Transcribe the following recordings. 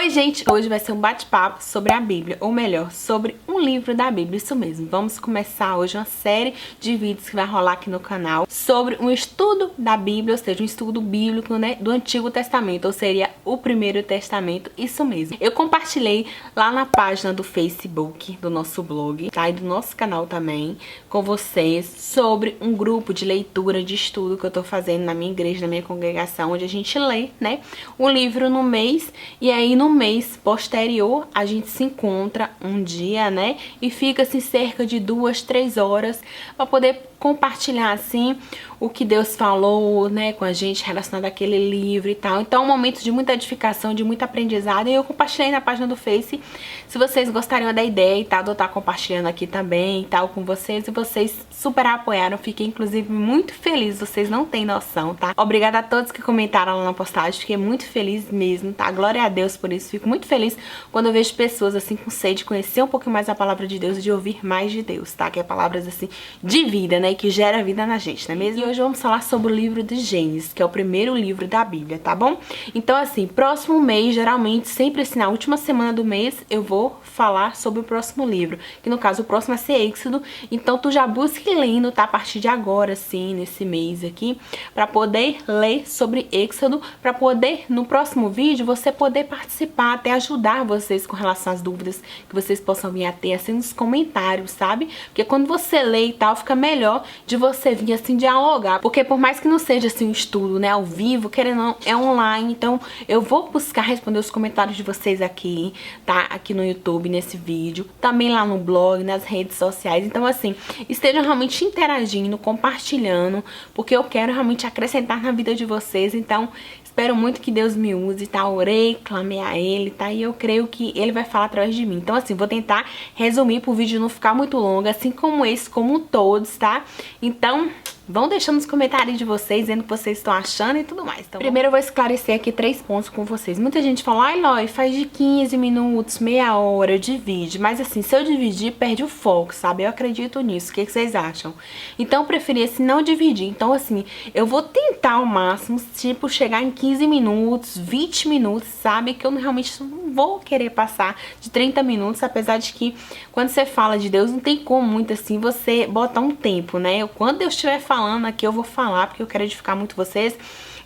Oi, gente! Hoje vai ser um bate-papo sobre a Bíblia, ou melhor, sobre um livro da Bíblia, isso mesmo. Vamos começar hoje uma série de vídeos que vai rolar aqui no canal sobre um estudo da Bíblia, ou seja, um estudo bíblico, né, do Antigo Testamento, ou seria o Primeiro Testamento, isso mesmo. Eu compartilhei lá na página do Facebook, do nosso blog, tá, e do nosso canal também, com vocês, sobre um grupo de leitura, de estudo que eu tô fazendo na minha igreja, na minha congregação, onde a gente lê, né, um livro no mês, e aí no mês posterior a gente se encontra um dia, né, e fica assim cerca de 2, 3 horas para poder compartilhar assim o que Deus falou, né, com a gente relacionado àquele livro e tal. Então é um momento de muita edificação, de muito aprendizado, e eu compartilhei na página do Face. Se vocês gostariam da ideia e tal, eu estar compartilhando aqui também e tal com vocês, e vocês super apoiaram, fiquei inclusive muito feliz, vocês não têm noção, tá? Obrigada a todos que comentaram lá na postagem, fiquei muito feliz mesmo, tá? Glória a Deus por isso, fico muito feliz quando eu vejo pessoas assim com sede de conhecer um pouquinho mais a palavra de Deus e de ouvir mais de Deus, tá? Que é palavras assim de vida, né? Que gera vida na gente, não é mesmo? E hoje vamos falar sobre o livro de Gênesis, que é o primeiro livro da Bíblia, tá bom? Então assim, próximo mês, geralmente, sempre assim, na última semana do mês, eu vou falar sobre o próximo livro, que no caso o próximo vai ser Êxodo. Então tu já busque lendo, tá? A partir de agora, assim, nesse mês aqui, pra poder ler sobre Êxodo, pra poder, no próximo vídeo, você poder participar, até ajudar vocês com relação às dúvidas que vocês possam vir a ter, assim, nos comentários, sabe? Porque quando você lê e tal, fica melhor de você vir, assim, dialogar. Porque por mais que não seja, assim, um estudo, né, ao vivo, querendo ou não, é online. Então, eu vou buscar responder os comentários de vocês aqui, tá? Aqui no YouTube, nesse vídeo. Também lá no blog, nas redes sociais. Então, assim, estejam realmente interagindo, compartilhando, porque eu quero realmente acrescentar na vida de vocês. Então, espero muito que Deus me use, tá? Orei, clamei a Ele, tá? E eu creio que Ele vai falar através de mim. Então, assim, vou tentar resumir pro vídeo não ficar muito longo, assim como esse, como todos, tá? Então, vão deixando nos comentários de vocês, dizendo o que vocês estão achando e tudo mais. Então, primeiro eu vou esclarecer aqui 3 pontos com vocês. Muita gente fala, ai, Loi, faz de 15 minutos, meia hora, divide. Mas assim, se eu dividir, perde o foco, sabe? Eu acredito nisso. O que vocês acham? Então, eu preferi assim, não dividir. Então, assim, eu vou tentar ao máximo, tipo, chegar em 15 minutos, 20 minutos, sabe? Que eu realmente não vou querer passar de 30 minutos, apesar de que quando você fala de Deus, não tem como muito assim você botar um tempo, né? Quando eu estiver falando aqui, eu vou falar, porque eu quero edificar muito vocês.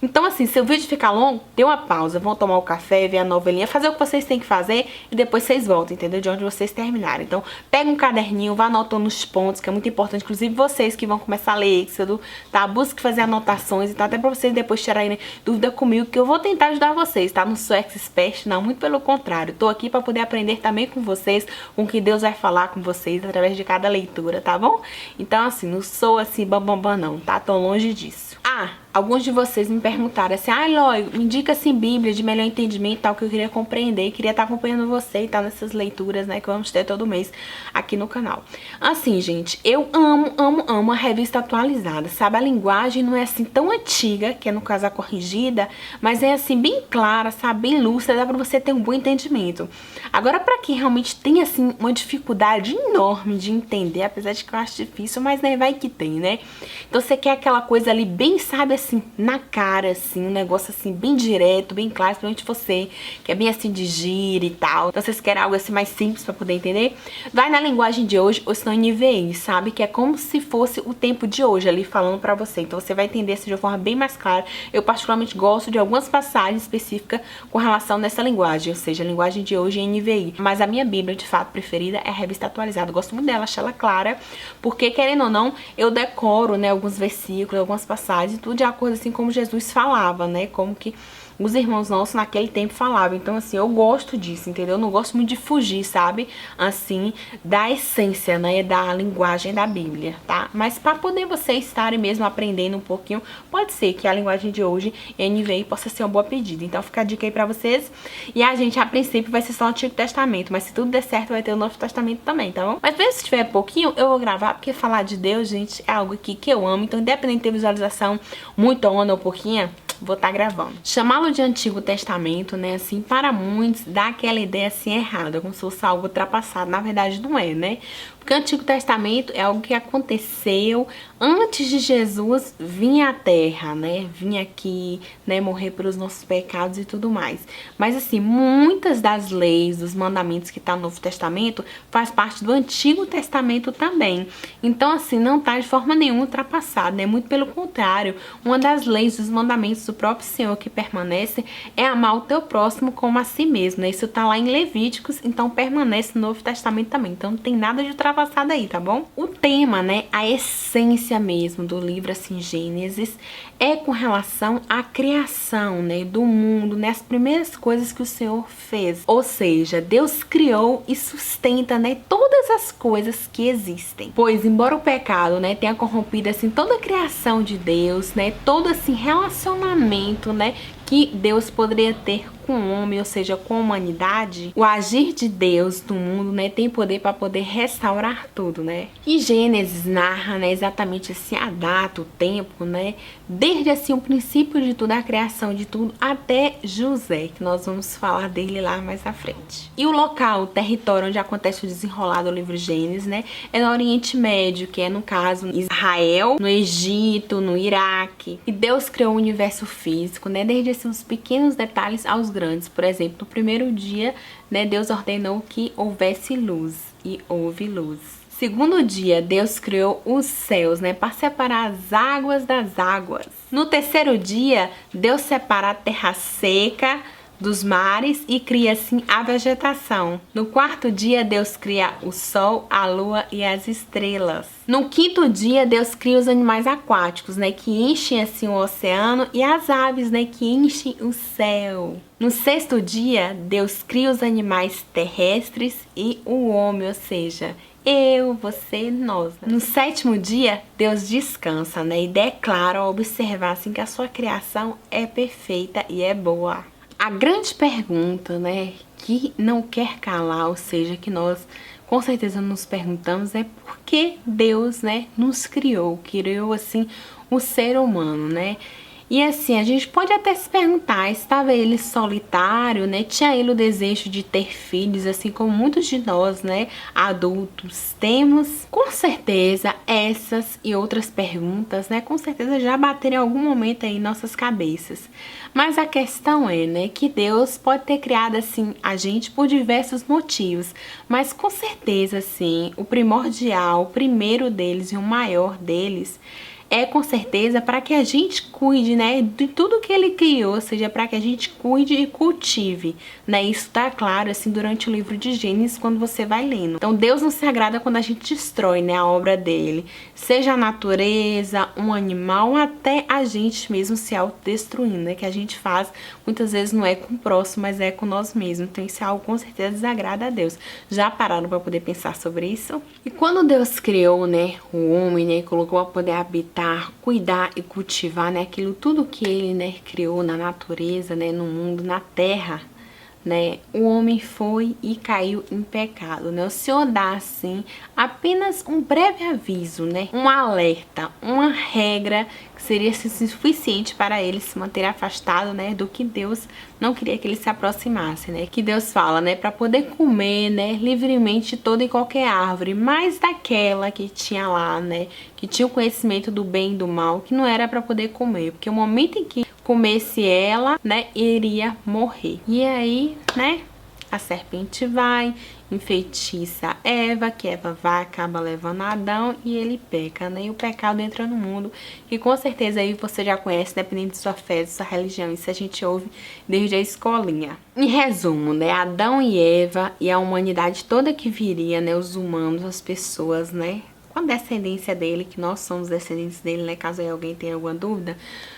Então, assim, se o vídeo ficar longo, dê uma pausa, vão tomar o café, ver a novelinha, fazer o que vocês têm que fazer e depois vocês voltam, entendeu? De onde vocês terminarem. Então, pega um caderninho, vá anotando os pontos, que é muito importante, inclusive vocês que vão começar a ler Êxodo, tá? Busque fazer anotações e tá? Até pra vocês depois tirarem dúvida comigo, que eu vou tentar ajudar vocês, tá? Não sou expert, não, muito pelo contrário. Tô aqui pra poder aprender também com vocês, com o que Deus vai falar com vocês através de cada leitura, tá bom? Então, assim, não sou assim, bambambam não, tá? Tô longe disso. Ah, alguns de vocês me perguntaram assim, ai, Loi, me indica assim Bíblia de melhor entendimento e tal, que eu queria compreender, queria estar acompanhando você e tal, nessas leituras, né, que vamos ter todo mês aqui no canal. Assim, gente, eu amo a revista atualizada, sabe? A linguagem não é assim tão antiga, que é no caso a corrigida, mas é assim bem clara, sabe? Bem lúcida, dá pra você ter um bom entendimento. Agora, pra quem realmente tem assim uma dificuldade enorme de entender, apesar de que eu acho difícil, mas né, vai que tem, né? Então você quer aquela coisa ali bem, sabe, assim, na cara, assim, um negócio assim, bem direto, bem claro, principalmente você, que é bem assim de gíria e tal. Então vocês querem algo assim mais simples pra poder entender? Vai na linguagem de hoje, ou se não NVI, sabe? Que é como se fosse o tempo de hoje ali falando pra você. Então você vai entender assim de uma forma bem mais clara. Eu particularmente gosto de algumas passagens específicas com relação nessa linguagem, ou seja, a linguagem de hoje é NVI. Mas a minha Bíblia, de fato, preferida é a revista atualizada. Eu gosto muito dela, acho ela clara, porque querendo ou não, eu decoro, né, alguns versículos, algumas passagens, tudo de acordo assim como Jesus falava, né? Como que os irmãos nossos naquele tempo falavam. Então, assim, eu gosto disso, entendeu? Eu não gosto muito de fugir, sabe? Assim, da essência, né? Da linguagem da Bíblia, tá? Mas para poder vocês estarem mesmo aprendendo um pouquinho, pode ser que a linguagem de hoje, NVI, possa ser uma boa pedida. Então, fica a dica aí pra vocês. E a gente, a princípio, vai ser só o Antigo Testamento. Mas se tudo der certo, vai ter o Novo Testamento também, tá bom? Mas mesmo se tiver pouquinho, eu vou gravar, porque falar de Deus, gente, é algo aqui que eu amo. Então, independente de ter visualização muito onda ou pouquinha, vou estar gravando. Chamá-lo de Antigo Testamento, né, assim, para muitos dá aquela ideia assim errada, como se fosse algo ultrapassado. Na verdade não é, né? Porque Porque o Antigo Testamento é algo que aconteceu antes de Jesus vir à Terra, né? Vir aqui, né? Morrer pelos nossos pecados e tudo mais. Mas assim, muitas das leis, dos mandamentos que tá no Novo Testamento faz parte do Antigo Testamento também. Então assim, não tá de forma nenhuma ultrapassado, né? Muito pelo contrário, uma das leis, dos mandamentos do próprio Senhor que permanece é amar o teu próximo como a si mesmo, né? Isso tá lá em Levíticos, então permanece no Novo Testamento também. Então não tem nada de ultrapassado aí, tá bom? O tema, né? A essência mesmo do livro, assim, Gênesis, é com relação à criação, né? Do mundo, né? As primeiras coisas que o Senhor fez. Ou seja, Deus criou e sustenta, né? Todas as coisas que existem. Pois, embora o pecado, né? Tenha corrompido, assim, toda a criação de Deus, né? Todo, assim, relacionamento, né? Que Deus poderia ter com o homem, ou seja, com a humanidade, o agir de Deus no mundo, né, tem poder para poder restaurar tudo, né? E Gênesis narra, né, exatamente assim a data, o tempo, né, desde assim o princípio de tudo, a criação de tudo, até José, que nós vamos falar dele lá mais à frente. E o local, o território onde acontece o desenrolar do livro Gênesis, né, é no Oriente Médio, que é no caso Israel, no Egito, no Iraque. E Deus criou o universo físico, né, desde assim os pequenos detalhes aos grandes. Por exemplo, no primeiro dia, né, Deus ordenou que houvesse luz e houve luz. Segundo dia, Deus criou os céus, né, para separar as águas das águas. No terceiro dia, Deus separa a terra seca dos mares e cria assim a vegetação. No quarto dia, Deus cria o sol, a lua e as estrelas. No quinto dia, Deus cria os animais aquáticos, né, que enchem assim o oceano, e as aves, né, que enchem o céu. No sexto dia, Deus cria os animais terrestres e o homem, ou seja, eu, você, nós. Né? No sétimo dia, Deus descansa, né, e declara ao observar assim que a sua criação é perfeita e é boa. A grande pergunta, né, que não quer calar, ou seja, que nós com certeza nos perguntamos é por que Deus, né, nos criou assim o ser humano, né? E assim, a gente pode até se perguntar, estava ele solitário, né? Tinha ele o desejo de ter filhos, assim como muitos de nós, né, adultos, temos? Com certeza, essas e outras perguntas, né, com certeza já bateram em algum momento aí em nossas cabeças. Mas a questão é, né, que Deus pode ter criado, assim, a gente por diversos motivos. Mas com certeza, assim, o primordial, o primeiro deles e o maior deles é com certeza para que a gente cuide, né, de tudo que ele criou, ou seja, para que a gente cuide e cultive, né? Isso tá claro assim durante o livro de Gênesis quando você vai lendo. Então Deus não se agrada quando a gente destrói, né, a obra dele, seja a natureza, um animal, até a gente mesmo se autodestruindo, né? Que a gente faz muitas vezes não é com o próximo, mas é com nós mesmos. Então isso é algo com certeza desagrada a Deus. Já pararam para poder pensar sobre isso? E quando Deus criou, né, o homem, né, colocou para poder habitar, cuidar e cultivar, né, aquilo tudo que ele, né, criou na natureza, né, no mundo, na terra, né, o homem foi e caiu em pecado, né? O Senhor dá assim apenas um breve aviso, né, um alerta, uma regra que seria suficiente para ele se manter afastado, né, do que Deus não queria que ele se aproximasse, né? Que Deus fala, né, para poder comer, né, livremente toda e qualquer árvore, mas daquela que tinha lá, né, que tinha o conhecimento do bem e do mal, que não era para poder comer, porque o momento em que comesse ela, né, iria morrer. E aí, né, a serpente vai, enfeitiça Eva, que Eva vai, acaba levando Adão e ele peca, né? E o pecado entra no mundo, que com certeza aí você já conhece, dependendo de sua fé, de sua religião, isso a gente ouve desde a escolinha. Em resumo, né, Adão e Eva e a humanidade toda que viria, né, os humanos, as pessoas, né, com a descendência dele, que nós somos descendentes dele, né, caso aí alguém tenha alguma dúvida,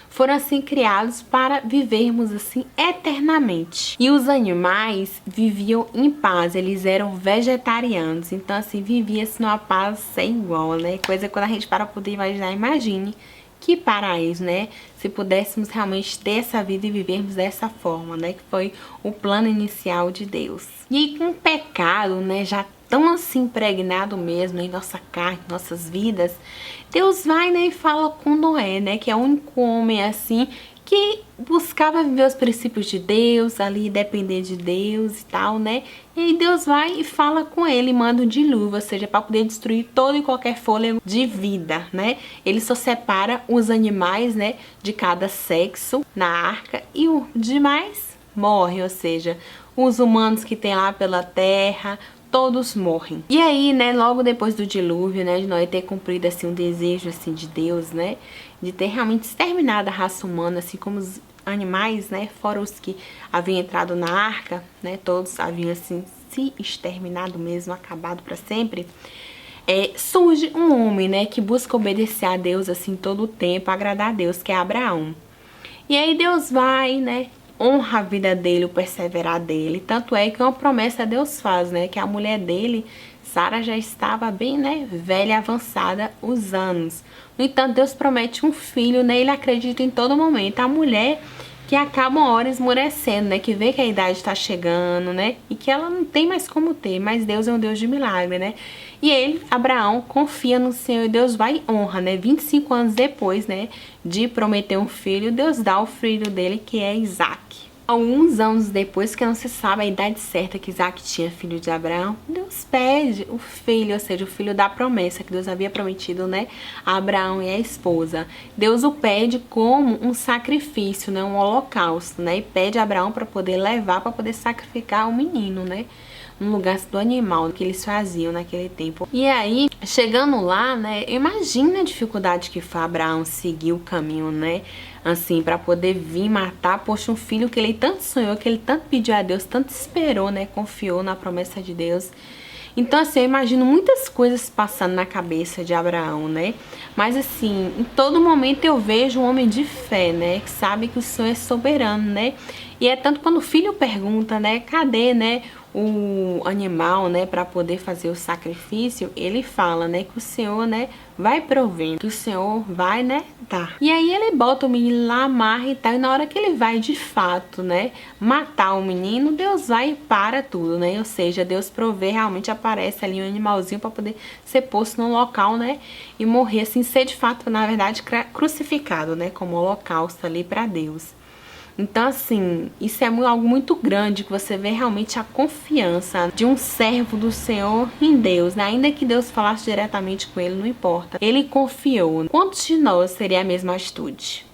foram assim criados para vivermos assim eternamente. E os animais viviam em paz, eles eram vegetarianos, então assim vivia-se numa paz sem igual, né? Coisa que quando a gente para poder imaginar, imagine que paraíso, né? Se pudéssemos realmente ter essa vida e vivermos dessa forma, né? Que foi o plano inicial de Deus. E aí, com o pecado, né, já tão assim impregnado mesmo em nossa carne, nossas vidas, Deus vai, né, e fala com Noé, né, que é o único homem assim que buscava viver os princípios de Deus, ali depender de Deus e tal, né? E aí Deus vai e fala com ele, manda um dilúvio, ou seja, para poder destruir todo e qualquer fôlego de vida, né? Ele só separa os animais, né, de cada sexo na arca e os demais morrem, ou seja, os humanos que tem lá pela terra, todos morrem. E aí, né, logo depois do dilúvio, né, de Noé ter cumprido, assim, um desejo, assim, de Deus, né, de ter realmente exterminado a raça humana, assim como os animais, né, fora os que haviam entrado na arca, né, todos haviam, assim, se exterminado mesmo, acabado para sempre. Surge um homem, né, que busca obedecer a Deus, assim, todo o tempo, agradar a Deus, que é Abraão. E aí Deus vai, né, honra a vida dele, o perseverar dele. Tanto é que uma promessa Deus faz, né? Que a mulher dele, Sara, já estava bem, né? Velha, avançada, os anos. No entanto, Deus promete um filho, né? Ele acredita em todo momento. A mulher que acaba uma hora esmorecendo, né? Que vê que a idade está chegando, né? E que ela não tem mais como ter. Mas Deus é um Deus de milagre, né? E ele, Abraão, confia no Senhor e Deus vai e honra, né? 25 anos depois, né? De prometer um filho, Deus dá o filho dele, que é Isaac. Alguns anos depois, que não se sabe a idade certa que Isaac tinha, filho de Abraão, Deus pede o filho, ou seja, o filho da promessa que Deus havia prometido, né, a Abraão e a esposa. Deus o pede como um sacrifício, né, um holocausto, né, e pede a Abraão para poder levar, para poder sacrificar o menino, né, no lugar do animal que eles faziam naquele tempo. E aí, chegando lá, né, imagina a dificuldade que foi Abraão seguir o caminho, né, assim, para poder vir matar, poxa, um filho que ele tanto sonhou, que ele tanto pediu a Deus, tanto esperou, né, confiou na promessa de Deus. Então, assim, eu imagino muitas coisas passando na cabeça de Abraão, né? Mas, assim, em todo momento eu vejo um homem de fé, né? Que sabe que o Senhor é soberano, né? E é tanto quando o filho pergunta, né? Cadê, né? O animal, né, para poder fazer o sacrifício, ele fala, né, que o Senhor, né, vai provendo, que o Senhor vai, né, dar. E aí ele bota o menino lá, amarra e tal, e na hora que ele vai de fato, né, matar o menino, Deus vai e para tudo, né, ou seja, Deus provê, realmente aparece ali um animalzinho para poder ser posto no local, né, e morrer, assim, ser de fato, na verdade, crucificado, né, como holocausto ali para Deus. Então, assim, isso é algo muito grande, que você vê realmente a confiança de um servo do Senhor em Deus, né? Ainda que Deus falasse diretamente com ele, não importa. Ele confiou. Quantos de nós seria a mesma atitude?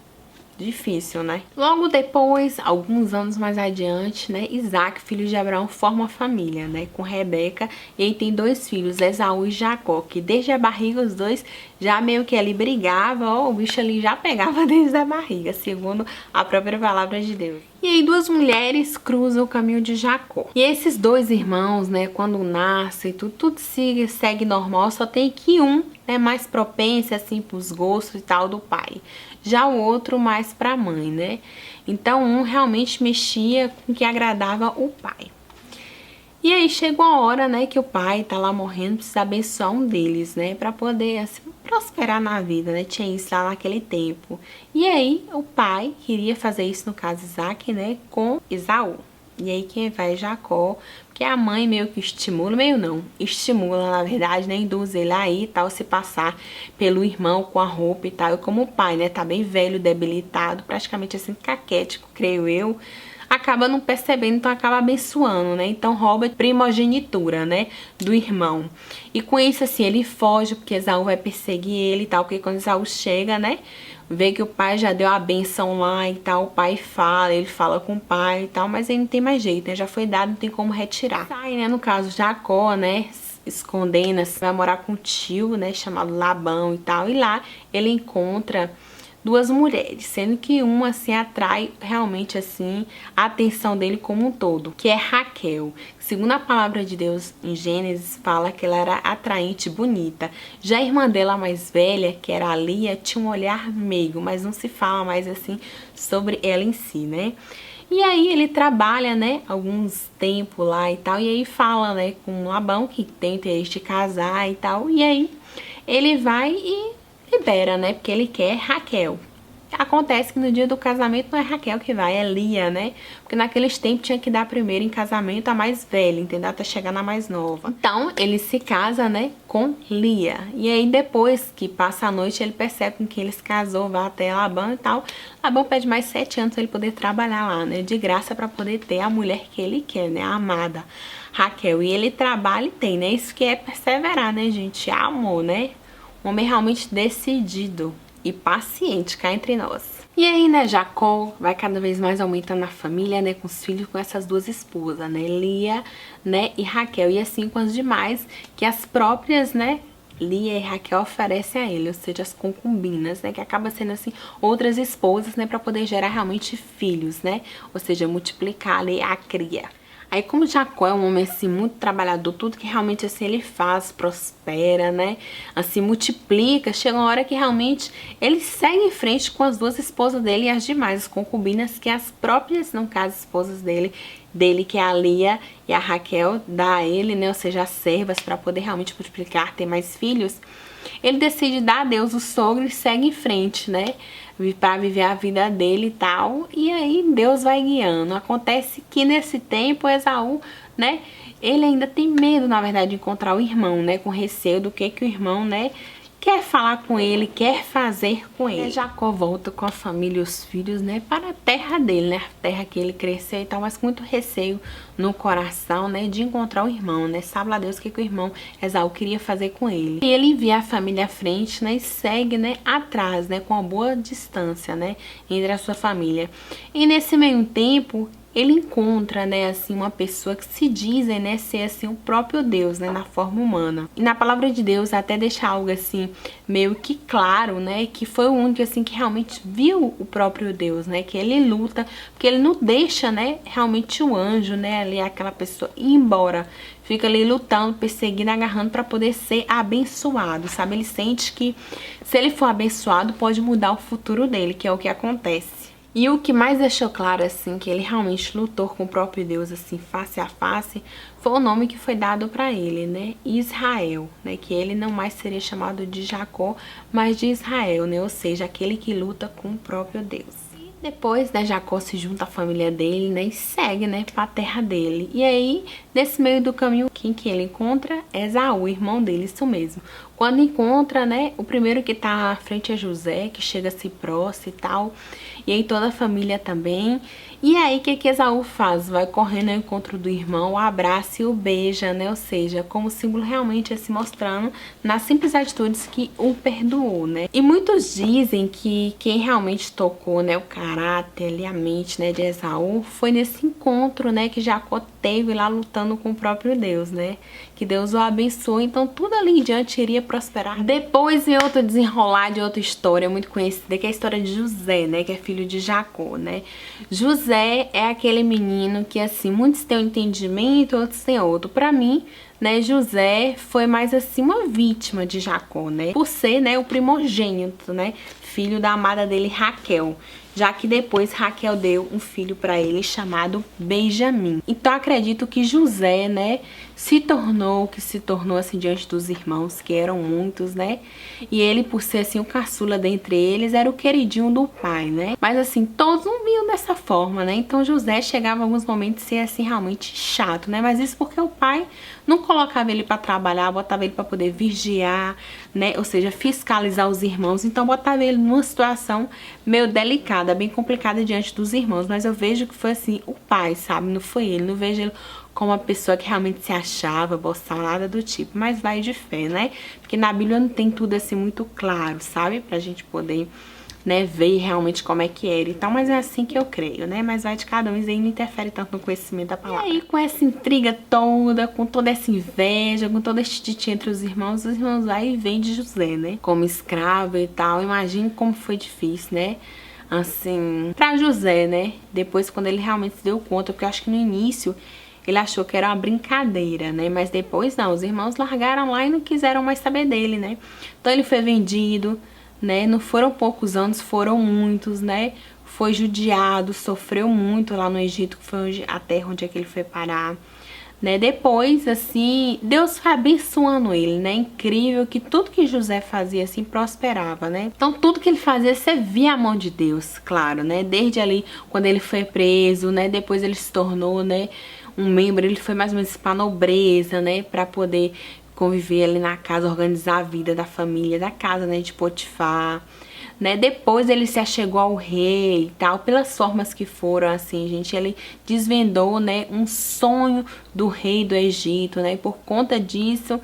Difícil, né? Logo depois, alguns anos mais adiante, né, Isaac, filho de Abraão, forma uma família, né, com Rebeca, e aí tem 2 filhos, Esaú e Jacó, que desde a barriga os dois já meio que ali brigavam, ó, o bicho ali já pegava desde a barriga, segundo a própria palavra de Deus. E aí 2 mulheres cruzam o caminho de Jacó. E esses 2 irmãos, né, quando nascem, tudo segue normal, só tem que um é mais propenso, assim, pros gostos e tal do pai. Já o outro mais pra mãe, né? Então, um realmente mexia com o que agradava o pai. E aí chegou a hora, né, que o pai tá lá morrendo, precisa abençoar um deles, né, pra poder, assim, prosperar na vida, né, tinha isso lá naquele tempo. E aí o pai queria fazer isso, no caso Isaac, né, com Esaú. E aí quem vai é Jacó, porque a mãe meio que estimula, meio não, estimula na verdade, né, induz ele aí e tal, se passar pelo irmão com a roupa e tal. E como o pai, né, tá bem velho, debilitado, praticamente assim, caquético, creio eu, acaba não percebendo, então acaba abençoando, né? Então rouba a primogenitura, né, do irmão. E com isso, assim, ele foge, porque Esaú vai perseguir ele e tal, porque quando Esaú chega, né, vê que o pai já deu a benção lá e tal, o pai fala, ele fala com o pai e tal, mas aí não tem mais jeito, né, já foi dado, não tem como retirar. Sai, né, no caso, Jacó, né, escondendo, assim, vai morar com um tio, né, chamado Labão e tal, e lá ele encontra 2 mulheres, sendo que uma, assim, atrai realmente, assim, a atenção dele como um todo, que é Raquel. Segundo a palavra de Deus em Gênesis, fala que ela era atraente, bonita. Já a irmã dela mais velha, que era a Lia, tinha um olhar meigo, mas não se fala mais, assim, sobre ela em si, né? E aí ele trabalha, né, alguns tempos lá e tal, e aí fala, né, com Labão, que tem interesse de casar e tal, e aí ele vai e libera, né, porque ele quer Raquel. Acontece que no dia do casamento não é Raquel que vai, é Lia, né? Porque naqueles tempos tinha que dar primeiro em casamento a mais velha, entendeu? Até chegar na mais nova. Então, ele se casa, né, com Lia. E aí, depois que passa a noite, ele percebe com quem ele se casou, vai até Labão e tal. Labão pede mais 7 anos pra ele poder trabalhar lá, né? De graça pra poder ter a mulher que ele quer, né? A amada Raquel. E ele trabalha e tem, né? Isso que é perseverar, né, gente? Amor, né? Um homem realmente decidido e paciente cá entre nós. E aí, né, Jacó vai cada vez mais aumentando a família, né, com os filhos, com essas duas esposas, né, Lia, né, e Raquel. E assim com as demais, que as próprias, né, Lia e Raquel oferecem a ele, ou seja, as concubinas, né, que acaba sendo assim, outras esposas, né, para poder gerar realmente filhos, né, ou seja, multiplicar ali a cria. Aí, como Jacó é um homem, assim, muito trabalhador, tudo que realmente, assim, ele faz, prospera, né? Assim, multiplica. Chega uma hora que realmente ele segue em frente com as duas esposas dele e as demais, as concubinas, que as próprias, no caso, esposas dele, que é a Lia e a Raquel, dá a ele, né? Ou seja, as servas, para poder realmente multiplicar, ter mais filhos. Ele decide dar a Deus o sogro e segue em frente, né? Para viver a vida dele e tal. E aí Deus vai guiando. Acontece que nesse tempo Esaú, né? Ele ainda tem medo, na verdade, de encontrar o irmão, né? Com receio do que o irmão, né? Quer falar com ele, quer fazer com ele. Jacó volta com a família e os filhos, né, para a terra dele, né, a terra que ele cresceu e tal, mas com muito receio no coração, né, de encontrar o irmão, né, sabe lá Deus o que o irmão Esaú queria fazer com ele. E ele envia a família à frente, né, e segue, né, atrás, né, com uma boa distância, né, entre a sua família. E nesse meio tempo, ele encontra, né, assim, uma pessoa que se dizem, né, ser, assim, o próprio Deus, né, na forma humana. E na palavra de Deus até deixa algo, assim, meio que claro, né, que foi o único, assim, que realmente viu o próprio Deus, né, que ele luta, porque ele não deixa, né, realmente o anjo, né, ali aquela pessoa ir embora. Fica ali lutando, perseguindo, agarrando para poder ser abençoado, sabe? Ele sente que se ele for abençoado, pode mudar o futuro dele, que é o que acontece. E o que mais deixou claro, assim, que ele realmente lutou com o próprio Deus, assim, face a face, foi o nome que foi dado para ele, né? Israel, né? Que ele não mais seria chamado de Jacó, mas de Israel, né? Ou seja, aquele que luta com o próprio Deus. Depois, né, Jacó se junta à família dele, né, e segue, né, para a terra dele. E aí, nesse meio do caminho, quem que ele encontra? Esaú, irmão dele, isso mesmo. Quando encontra, né, o primeiro que tá à frente é José, que chega a se próximo e tal. E aí toda a família também. E aí, o que Esaú faz? Vai correndo ao encontro do irmão, o abraça e o beija, né? Ou seja, como símbolo realmente é se mostrando nas simples atitudes que o perdoou, né? E muitos dizem que quem realmente tocou, né, o caráter e a mente, né, de Esaú foi nesse encontro, né, que Jacó teve lá lutando com o próprio Deus, né? Que Deus o abençoou, então tudo ali em diante iria prosperar. Depois, em outro desenrolar de outra história muito conhecida, que é a história de José, né, que é filho de Jacó, né? José é aquele menino que, assim, muitos têm um entendimento, outros têm outro. Pra mim, né, José foi mais, assim, uma vítima de Jacó, né? Por ser, né, o primogênito, né? Filho da amada dele, Raquel. Já que depois Raquel deu um filho para ele chamado Benjamim. Então acredito que José, né, se tornou assim diante dos irmãos, que eram muitos, né? E ele, por ser assim o caçula dentre eles, era o queridinho do pai, né? Mas assim, todos não viam dessa forma, né? Então José chegava em alguns momentos a ser assim realmente chato, né? Mas isso porque o pai não colocava ele para trabalhar, botava ele para poder vigiar, né? Ou seja, fiscalizar os irmãos. Então botava ele numa situação meio delicada, bem complicada diante dos irmãos. Mas eu vejo que foi assim o pai, sabe? Não foi ele. Não vejo ele como uma pessoa que realmente se achava, boçal, nada do tipo. Mas vai de fé, né? Porque na Bíblia não tem tudo assim muito claro, sabe? Pra gente poder, né, ver realmente como é que era e tal, mas é assim que eu creio, né? Mas vai de cada um, isso aí não interfere tanto no conhecimento da palavra. E aí, com essa intriga toda, com toda essa inveja, com todo esse titi entre os irmãos vai e vem de José, né? Como escravo e tal. Imagine como foi difícil, né? Assim, pra José, né? Depois, quando ele realmente se deu conta, porque eu acho que no início ele achou que era uma brincadeira, né? Mas depois não, os irmãos largaram lá e não quiseram mais saber dele, né? Então ele foi vendido, né? Não foram poucos anos, foram muitos, né? Foi judiado, sofreu muito lá no Egito, que foi a terra onde é que ele foi parar, né? Depois, assim, Deus foi abençoando ele, né? Incrível que tudo que José fazia, assim, prosperava, né? Então, tudo que ele fazia, você via a mão de Deus, claro, né? Desde ali, quando ele foi preso, né? Depois ele se tornou, né, um membro, ele foi mais ou menos para a nobreza, né? Para poder conviver ali na casa, organizar a vida da família, da casa, né? De Potifar. Né? Depois ele se achegou ao rei e tal, pelas formas que foram, assim, gente, ele desvendou, né, um sonho do rei do Egito, né, e por conta disso,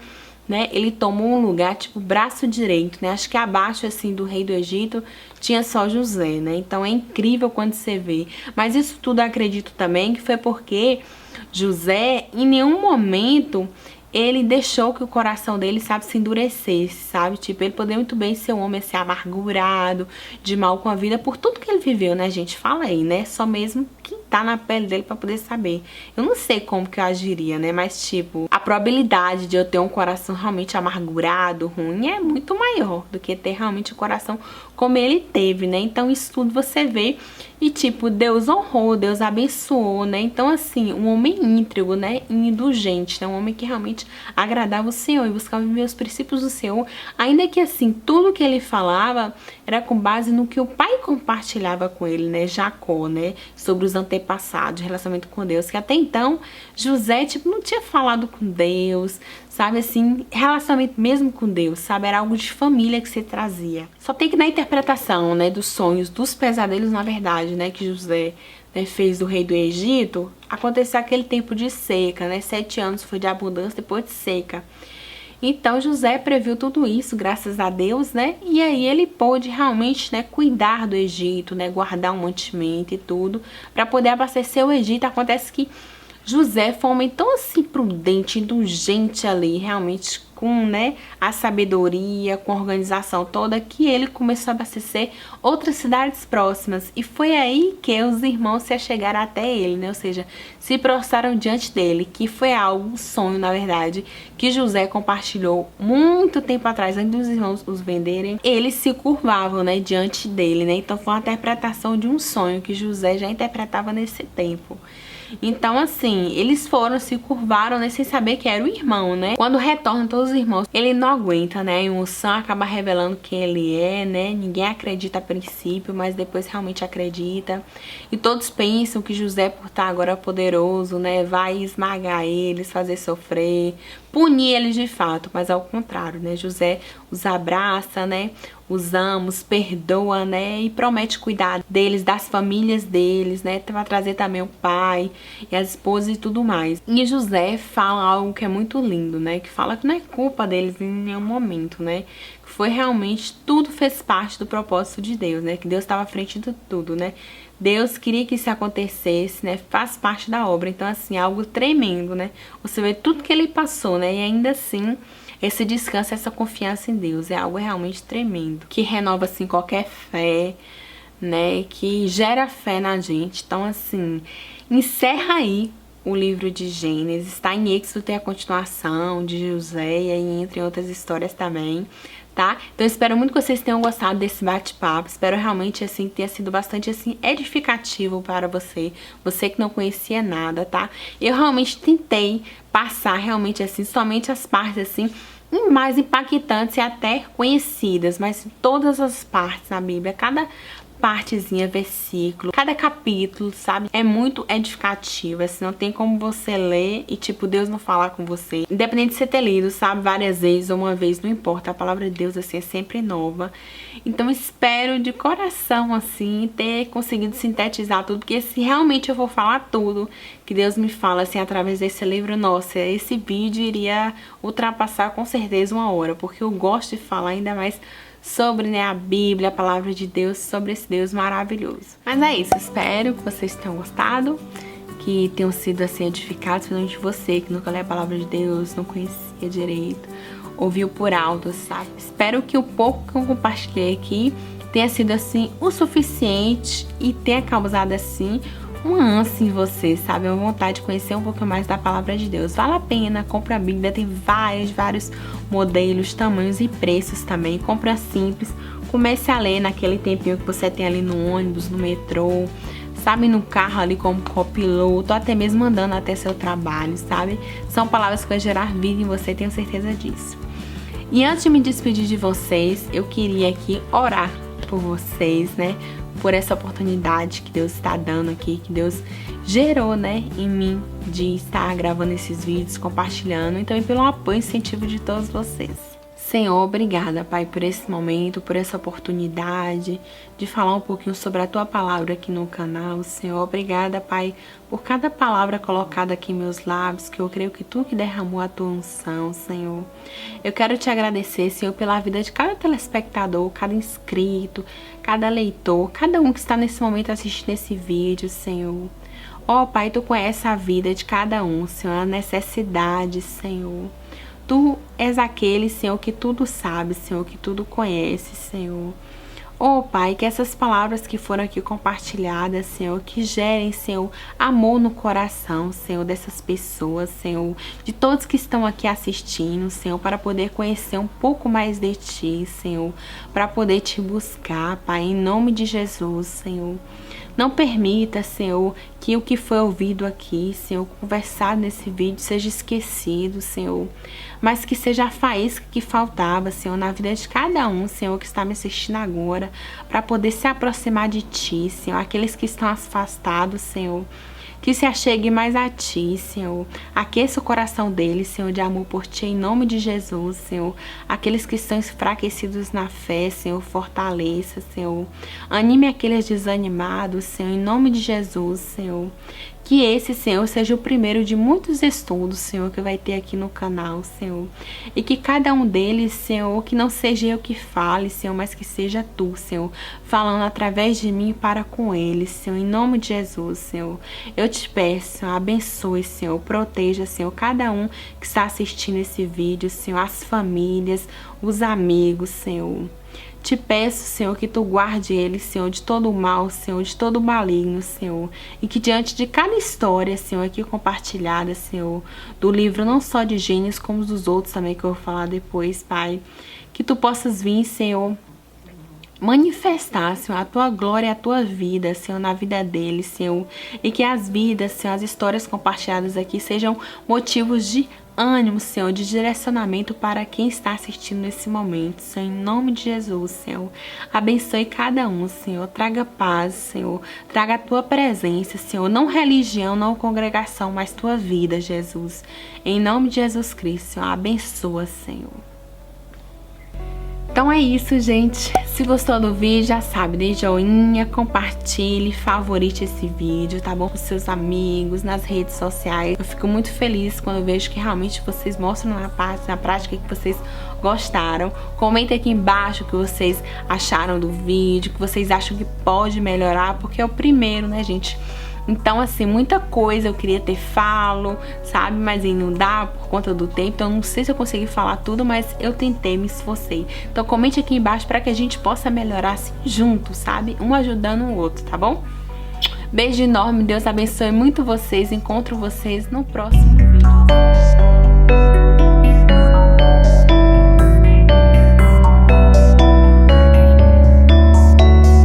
né, ele tomou um lugar, tipo, braço direito, né, acho que abaixo, assim, do rei do Egito tinha só José, né, então é incrível quando você vê, mas isso tudo eu acredito também que foi porque José, em nenhum momento, ele deixou que o coração dele, sabe, se endurecesse, sabe? Tipo, ele poderia muito bem ser um homem assim, amargurado, de mal com a vida, por tudo que ele viveu, né, gente? Fala aí, né? Só mesmo quem tá na pele dele pra poder saber. Eu não sei como que eu agiria, né? Mas, tipo, a probabilidade de eu ter um coração realmente amargurado, ruim, é muito maior do que ter realmente o coração como ele teve, né? Então, isso tudo você vê e, tipo, Deus honrou, Deus abençoou, né? Então, assim, um homem íntegro, né? Indulgente, né? Um homem que realmente agradava o Senhor e buscava viver os princípios do Senhor, ainda que, assim, tudo que ele falava era com base no que o pai compartilhava com ele, né? Jacó, né? Sobre os antepassados, relacionamento com Deus, que até então José, tipo, não tinha falado com Deus, sabe, assim, relacionamento mesmo com Deus, sabe, era algo de família que se trazia. Só tem que na interpretação, né, dos sonhos, dos pesadelos, na verdade, né, que José, né, fez do rei do Egito, aconteceu aquele tempo de seca, né, 7 anos foi de abundância, depois de seca. Então José previu tudo isso, graças a Deus, né? E aí ele pôde realmente, né, cuidar do Egito, né, guardar um mantimento e tudo, para poder abastecer o Egito. Acontece que José foi um homem tão assim prudente, indulgente ali, realmente com, né, a sabedoria, com a organização toda, que ele começou a abastecer outras cidades próximas. E foi aí que os irmãos se achegaram até ele, né? Ou seja, se prostraram diante dele, que foi algo, um sonho, na verdade, que José compartilhou muito tempo atrás, antes dos irmãos os venderem. Eles se curvavam, né, diante dele, né? Então foi uma interpretação de um sonho que José já interpretava nesse tempo. Então, assim, eles foram, se curvaram, né, sem saber que era o irmão, né? Quando retornam todos os irmãos, ele não aguenta, né? A emoção acaba revelando quem ele é, né? Ninguém acredita a princípio, mas depois realmente acredita. E todos pensam que José, por estar agora poderoso, né, vai esmagar eles, fazer sofrer, punir eles de fato, mas ao contrário, né? José os abraça, né? Os ama, os perdoa, né? E promete cuidar deles, das famílias deles, né? Vai trazer também o pai e as esposas e tudo mais. E José fala algo que é muito lindo, né? Que fala que não é culpa deles em nenhum momento, né? Foi realmente, tudo fez parte do propósito de Deus, né? Que Deus estava à frente de tudo, né? Deus queria que isso acontecesse, né? Faz parte da obra. Então, assim, algo tremendo, né? Você vê tudo que ele passou, né? E ainda assim, esse descanso, essa confiança em Deus é algo realmente tremendo. Que renova, assim, qualquer fé, né? Que gera fé na gente. Então, assim, encerra aí o livro de Gênesis. Está em Êxodo, tem a continuação de José e aí entre outras histórias também, tá? Então eu espero muito que vocês tenham gostado desse bate-papo. Espero realmente, assim, que tenha sido bastante, assim, edificativo para você. Você que não conhecia nada, tá? Eu realmente tentei passar realmente, assim, somente as partes, assim, mais impactantes e até conhecidas, mas todas as partes na Bíblia, cada partezinha, versículo, cada capítulo, sabe? É muito edificativo, assim, não tem como você ler e, tipo, Deus não falar com você. Independente de você ter lido, sabe, várias vezes ou uma vez, não importa, a palavra de Deus, assim, é sempre nova. Então, espero de coração, assim, ter conseguido sintetizar tudo, porque se realmente eu for falar tudo que Deus me fala, assim, através desse livro, nossa, esse vídeo iria ultrapassar com certeza 1 hora, porque eu gosto de falar ainda mais sobre, né, a Bíblia, a palavra de Deus, sobre esse Deus maravilhoso. Mas é isso, espero que vocês tenham gostado, que tenham sido, assim, edificados, principalmente você que nunca lê a palavra de Deus, não conhecia direito, ouviu por alto, sabe? Espero que o pouco que eu compartilhei aqui tenha sido, assim, o suficiente e tenha causado, assim, uma ânsia em você, sabe? Uma vontade de conhecer um pouco mais da palavra de Deus. Vale a pena, compra a Bíblia, tem vários modelos, tamanhos e preços também. Compra simples, comece a ler naquele tempinho que você tem ali no ônibus, no metrô, sabe, no carro ali como copiloto, ou até mesmo andando até seu trabalho, sabe? São palavras que vão gerar vida em você, tenho certeza disso. E antes de me despedir de vocês, eu queria aqui orar por vocês, né? Por essa oportunidade que Deus está dando aqui, que Deus gerou, né, em mim, de estar gravando esses vídeos, compartilhando, então, e pelo apoio e incentivo de todos vocês. Senhor, obrigada, Pai, por esse momento, por essa oportunidade de falar um pouquinho sobre a Tua palavra aqui no canal. Senhor, obrigada, Pai, por cada palavra colocada aqui em meus lábios, que eu creio que Tu que derramou a Tua unção, Senhor. Eu quero Te agradecer, Senhor, pela vida de cada telespectador, cada inscrito, cada leitor, cada um que está nesse momento assistindo esse vídeo, Senhor. Ó, Pai, Tu conhece a vida de cada um, Senhor, a necessidade, Senhor. Tu és aquele, Senhor, que tudo sabe, Senhor, que tudo conhece, Senhor. Oh, Pai, que essas palavras que foram aqui compartilhadas, Senhor, que gerem, Senhor, amor no coração, Senhor, dessas pessoas, Senhor, de todos que estão aqui assistindo, Senhor, para poder conhecer um pouco mais de Ti, Senhor, para poder Te buscar, Pai, em nome de Jesus, Senhor. Não permita, Senhor, que o que foi ouvido aqui, Senhor, conversado nesse vídeo, seja esquecido, Senhor. Mas que seja a faísca que faltava, Senhor, na vida de cada um, Senhor, que está me assistindo agora, para poder se aproximar de Ti, Senhor. Aqueles que estão afastados, Senhor, que se achegue mais a Ti, Senhor. Aqueça o coração deles, Senhor, de amor por Ti, em nome de Jesus, Senhor. Aqueles que estão enfraquecidos na fé, Senhor, fortaleça, Senhor. Anime aqueles desanimados, Senhor, em nome de Jesus, Senhor. Que esse, Senhor, seja o primeiro de muitos estudos, Senhor, que vai ter aqui no canal, Senhor. E que cada um deles, Senhor, que não seja eu que fale, Senhor, mas que seja Tu, Senhor, falando através de mim para com eles, Senhor, em nome de Jesus, Senhor. Eu te peço, Senhor, abençoe, Senhor, proteja, Senhor, cada um que está assistindo esse vídeo, Senhor, as famílias, os amigos, Senhor. Te peço, Senhor, que Tu guarde eles, Senhor, de todo o mal, Senhor, de todo o maligno, Senhor. E que diante de cada história, Senhor, aqui compartilhada, Senhor, do livro não só de Gênesis, como dos outros também que eu vou falar depois, Pai, que Tu possas vir, Senhor, manifestar, Senhor, a Tua glória e a Tua vida, Senhor, na vida deles, Senhor. E que as vidas, Senhor, as histórias compartilhadas aqui sejam motivos de ânimo, Senhor, de direcionamento para quem está assistindo nesse momento, Senhor, em nome de Jesus, Senhor. Abençoe cada um, Senhor. Traga paz, Senhor. Traga a Tua presença, Senhor. Não religião, não congregação, mas Tua vida, Jesus. Em nome de Jesus Cristo, Senhor. Abençoa, Senhor. Então é isso, gente. Se gostou do vídeo, já sabe, dê joinha, compartilhe, favorite esse vídeo, tá bom? Com seus amigos, nas redes sociais. Eu fico muito feliz quando eu vejo que realmente vocês mostram na prática que vocês gostaram. Comentem aqui embaixo o que vocês acharam do vídeo, o que vocês acham que pode melhorar, porque é o primeiro, né, gente? Então, assim, muita coisa eu queria ter falo, sabe? Mas aí não dá por conta do tempo. Então, não sei se eu consegui falar tudo, mas eu tentei, me esforcei. Então, comente aqui embaixo para que a gente possa melhorar assim, juntos, sabe? Um ajudando o outro, tá bom? Beijo enorme, Deus abençoe muito vocês. Encontro vocês no próximo vídeo.